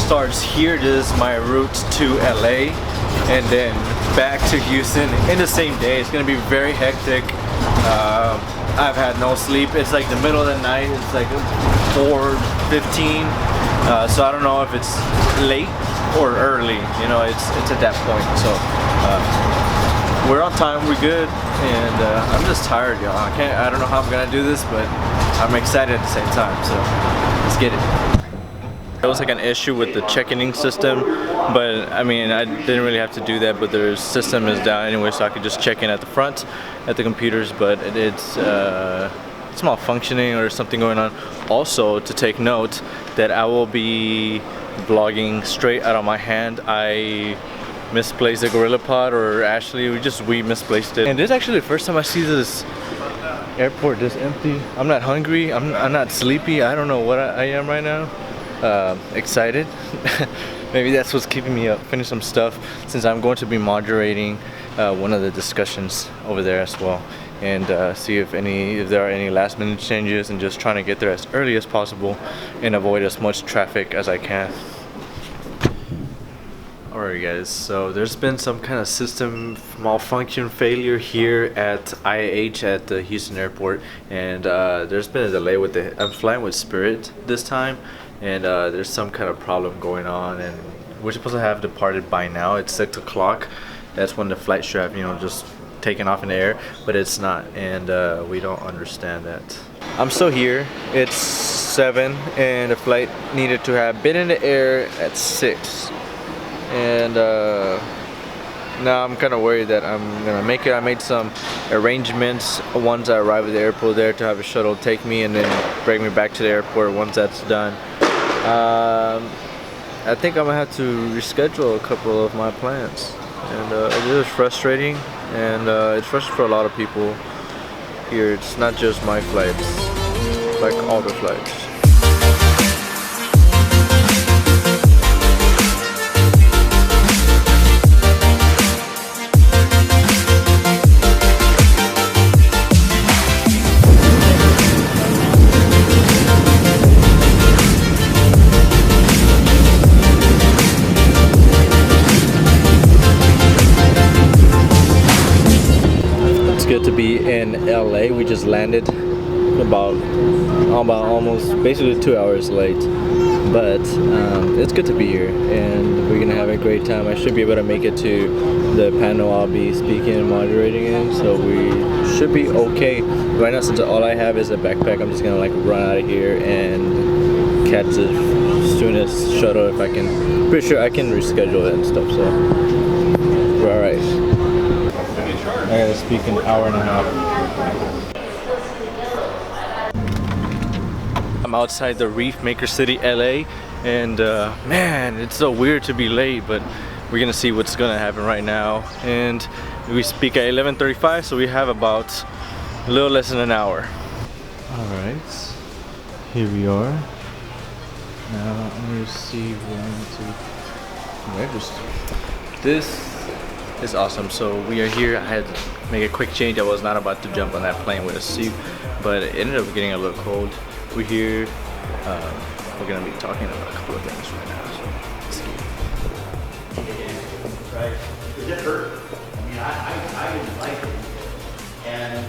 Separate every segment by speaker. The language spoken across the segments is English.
Speaker 1: starts here. This is my route to LA and then back to Houston in the same day. It's gonna be very hectic. I've had no sleep. It's like the middle of the night. It's like 4:15. So I don't know if it's late or early. You know, it's at that point. So we're on time. We're good. And I'm just tired, y'all. I don't know how I'm gonna do this, but I'm excited at the same time. So let's get it. There was like an issue with the check-in system, but I mean, I didn't really have to do that, but their system is down anyway, so I could just check in at the front at the computers, but it's malfunctioning or something going on. Also, to take note that I will be vlogging straight out of my hand. I misplaced the Gorilla Pod, or Ashley, we misplaced it. And this is actually the first time I see this airport this empty. I'm not hungry, I'm not sleepy, I don't know what I am right now. Excited. Maybe that's what's keeping me up. Finish some stuff since I'm going to be moderating one of the discussions over there as well, and see if there are any last minute changes, and just trying to get there as early as possible and avoid as much traffic as I can. Alright guys, so there's been some kind of system malfunction failure here at IAH at the Houston airport, and there's been a delay with I'm flying with Spirit this time, and there's some kind of problem going on, and we're supposed to have departed by now. It's 6 o'clock. That's when the flight should have, you know, just taken off in the air, but it's not, and we don't understand that. I'm still here. It's 7 and the flight needed to have been in the air at 6. And now I'm kind of worried that I'm gonna make it. I made some arrangements once I arrive at the airport there to have a shuttle take me and then bring me back to the airport once that's done. I think I'm gonna have to reschedule a couple of my plans, and it is frustrating, and it's frustrating for a lot of people here. It's not just my flights, like all the flights. Good to be in LA. We just landed about almost basically 2 hours late, but it's good to be here, and we're gonna have a great time. I should be able to make it to the panel I'll be speaking and moderating in, so we should be okay. Right now, since all I have is a backpack, I'm just gonna like run out of here and catch the soonest shuttle if I can. Pretty sure I can reschedule it and stuff, so we're alright. I gotta speak an hour and a half. I'm outside the Reef Maker City, LA, and man, it's so weird to be late, but we're gonna see what's gonna happen right now. And we speak at 11:35, so we have about a little less than an hour. Alright, here we are. Now I'm gonna see one, 2, register. This is awesome. So we are here. I had to make a quick change. I was not about to jump on that plane with a suit, but it ended up getting a little cold. We're here. We're gonna be talking about a couple of things right now. So let's see. Right. It did hurt. I mean, I didn't like it. And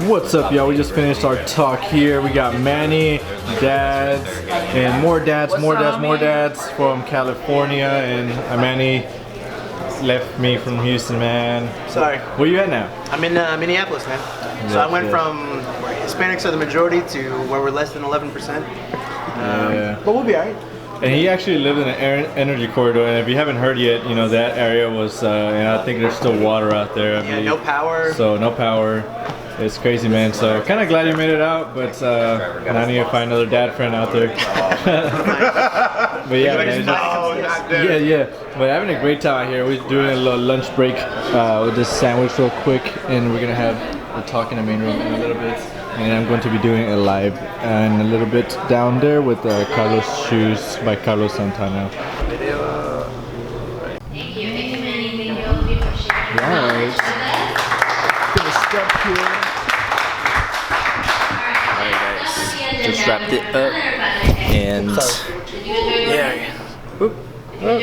Speaker 1: what's up, y'all? We just finished our talk here. We got Manny, dads, and more dads from California, and Manny left me from Houston, man.
Speaker 2: Sorry.
Speaker 1: Where you at now?
Speaker 2: I'm in Minneapolis, man. So I went from where Hispanics are the majority to where we're less than 11%. But we'll be alright.
Speaker 1: And he actually lived in an energy corridor, and if you haven't heard yet, you know, that area was, and I think there's still water out there.
Speaker 2: Yeah, no power.
Speaker 1: So no power. It's crazy, man. So kind of glad you made it out, but I need to find another dad friend out there. But yeah, man, yeah. But having a great time out here. We're doing a little lunch break with this sandwich real quick, and we're gonna have a talk in the main room in a little bit. And I'm going to be doing a live and a little bit down there with Carlos Shoes by Carlos Santana.
Speaker 3: Thank you, Manny. Thank you all of you for sharing.
Speaker 1: Right. Gonna step here. Alright guys, just wrapped it up, and
Speaker 3: You enjoyed
Speaker 1: Yeah. Oop.
Speaker 3: How are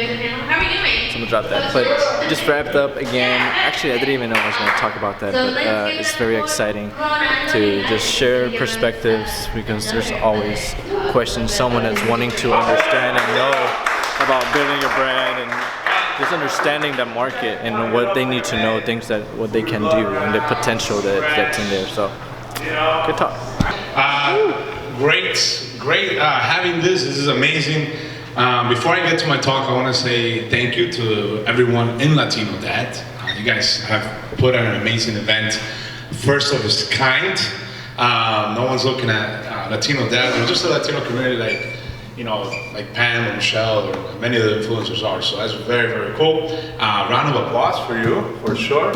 Speaker 3: you doing?
Speaker 1: Someone dropped that. But just wrapped up again. Actually, I didn't even know I was going to talk about that, but it's very exciting to just share perspectives because there's always questions. Someone that's wanting to understand and know about building a brand and just understanding the market and what they need to know, things that what they can do and the potential that's in there. So, good talk.
Speaker 4: Great having this. This is amazing. Before I get to my talk, I want to say thank you to everyone in Latino Dad. You guys have put on an amazing event, first of its kind. No one's looking at Latino Dad or just the Latino community like Pam or Michelle or many of the influencers are. So that's very, very cool. Round of applause for you, for sure.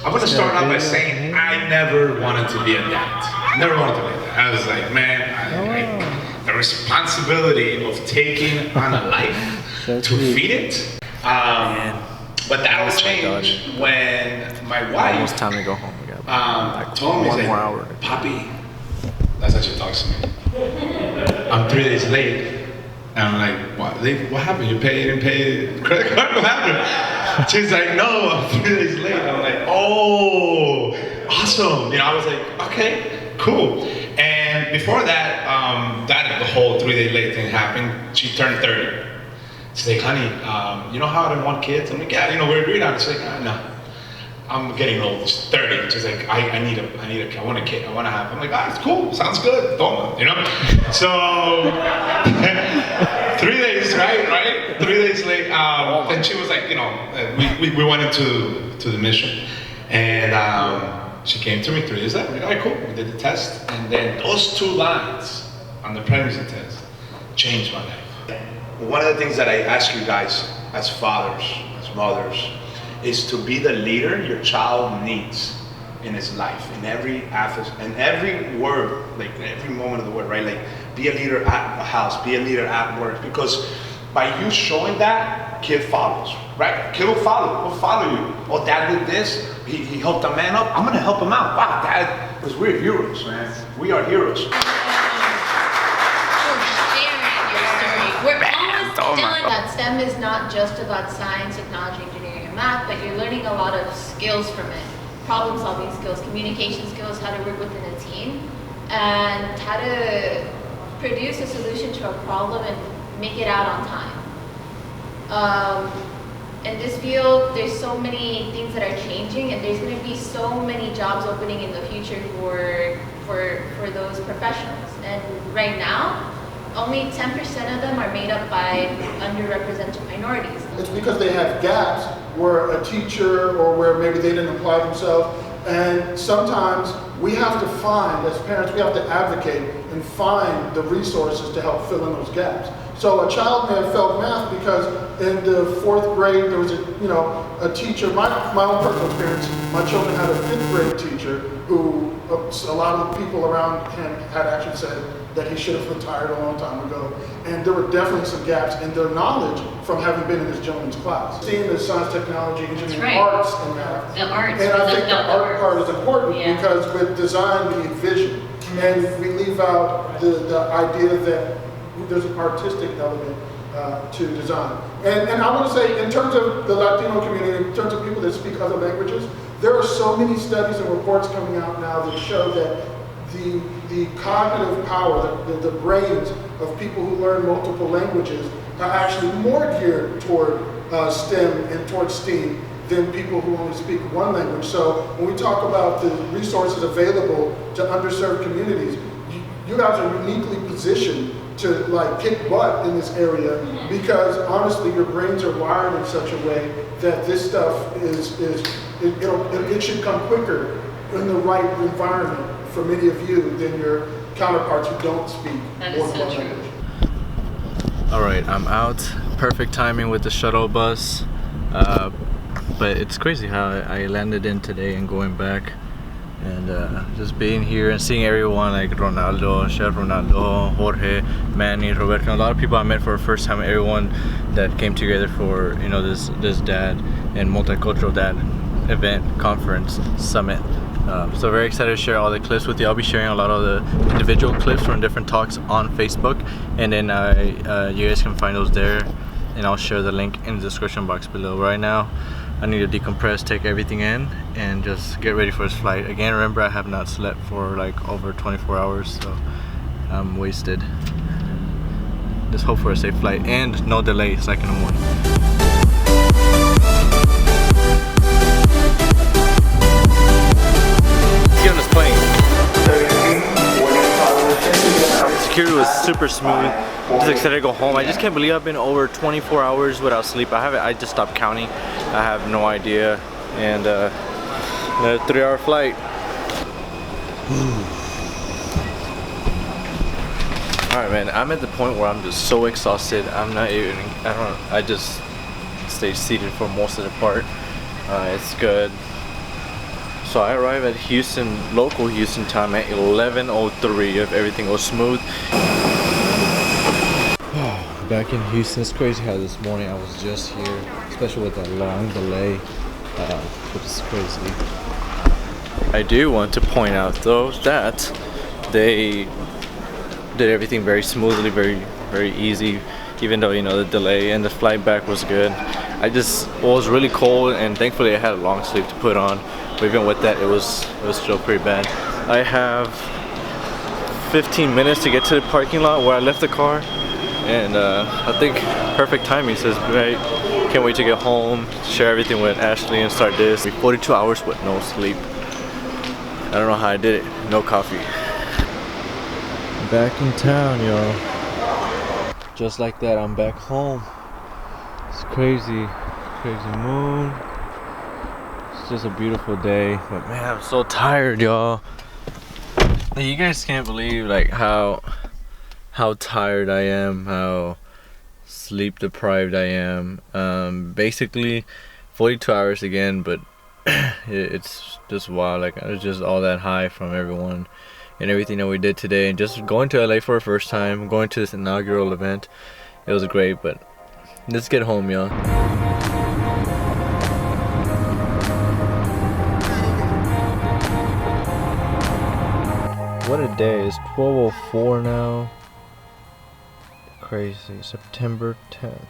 Speaker 4: I'm gonna start out by saying I never wanted to be a dad. Never wanted to be a dad. I was like, man, the responsibility of taking on a life to feed it. But that will change when my wife
Speaker 1: Almost time to go home. We got
Speaker 4: told me,
Speaker 1: one more
Speaker 4: like,
Speaker 1: hour.
Speaker 4: Papi, that's how she talks to me. I'm 3 days late. And I'm like, what happened? You didn't pay credit card? What happened? She's like, no, I'm 3 days late. I'm like, oh, awesome. I was like, okay, cool. And before that, the whole 3 day late thing happened. She turned 30. She's like, honey, you know how I didn't want kids? I'm like, yeah, we agreed on it. She's like, no, I'm getting old. She's 30. She's like, I want a kid. I want to have. I'm like, it's cool. Sounds good. Toma, So 3 days, right? 3 days late. And she was like, we went into the mission, and she came to me 3 days later. All right, cool. We did the test, and then those 2 lines on the pregnancy test changed my life. One of the things that I ask you guys as fathers, as mothers, is to be the leader your child needs in his life, in every aspect, in every word, like in every moment of the word, right? Like, be a leader at the house, be a leader at work, because by you showing that, kid follows, right? Kid will follow you. Oh, dad did this, he helped a man up, I'm gonna help him out. Wow, dad, because we're heroes, man. We are heroes.
Speaker 3: We're almost done. That STEM is not just about science, technology, engineering, and math, but you're learning a lot of skills from it. Problem-solving skills, communication skills, how to work within a team, and how to produce a solution to a problem and make it out on time. In this field, there's so many things that are changing, and there's going to be so many jobs opening in the future for those professionals. And right now, only 10% of them are made up by underrepresented minorities.
Speaker 5: It's because they have gaps where a teacher or where maybe they didn't apply themselves. And sometimes we have to find, as parents, we have to advocate and find the resources to help fill in those gaps. So a child may have failed math because in the 4th grade there was a teacher, my own personal experience, my children had a 5th grade teacher who a lot of the people around him had actually said that he should have retired a long time ago. And there were definitely some gaps in their knowledge from having been in this gentleman's class. Seeing the science, technology, engineering, arts, and math.
Speaker 3: The arts.
Speaker 5: And I think the art part is important because with design we need vision. And we leave out the idea that there's an artistic element to design. And I want to say, in terms of the Latino community, in terms of people that speak other languages, there are so many studies and reports coming out now that show that the cognitive power, the brains of people who learn multiple languages are actually more geared toward STEM and toward STEAM than people who only speak one language. So when we talk about the resources available to underserved communities, you guys are uniquely positioned to kick butt in this area because honestly your brains are wired in such a way that this stuff it should come quicker in the right environment for many of you than your counterparts who don't speak more than one language.
Speaker 1: All right, I'm out. Perfect timing with the shuttle bus. But it's crazy how I landed in today and going back. And just being here and seeing everyone like Ronaldo, Chef Ronaldo, Jorge, Manny, Roberto, a lot of people I met for the first time. Everyone that came together for this dad and multicultural dad event, conference, summit. So very excited to share all the clips with you. I'll be sharing a lot of the individual clips from different talks on Facebook, and then you guys can find those there, and I'll share the link in the description box below. Right now I need to decompress, take everything in, and just get ready for this flight. Again, remember, I have not slept for like over 24 hours, so I'm wasted. Just hope for a safe flight and no delays like in the morning. Get on this plane. Security was super smooth. Just excited to go home. I just can't believe I've been over 24 hours without sleep. I just stopped counting. I have no idea. And a 3-hour flight. Alright, man, I'm at the point where I'm just so exhausted. I just stayed seated for most of the part. It's good. So I arrived at Houston, local Houston time at 11:03 if everything goes smooth. Back in Houston, it's crazy how this morning I was just here, especially with that long delay, which is crazy. I do want to point out though that they did everything very smoothly, very easy, even though, you know, the delay, and the flight back was good. I just was really cold, and thankfully I had a long sleeve to put on, but even with that it was still pretty bad. I have 15 minutes to get to the parking lot where I left the car, and I think perfect timing. Says right, can't wait to get home, share everything with Ashley, and start this. 42 hours with no sleep. I don't know how I did it. No coffee. Back in town, y'all. Just like that, I'm back home. It's crazy. Crazy moon. It's just a beautiful day. But man, I'm so tired, y'all. You guys can't believe like how tired I am, how sleep deprived I am. Basically 42 hours again, but it's just wild. Like, I was just all that high from everyone and everything that we did today, and just going to LA for the first time, going to this inaugural event. It was great, but let's get home, y'all. What a day. It's 12:04 now. Crazy. September 10th.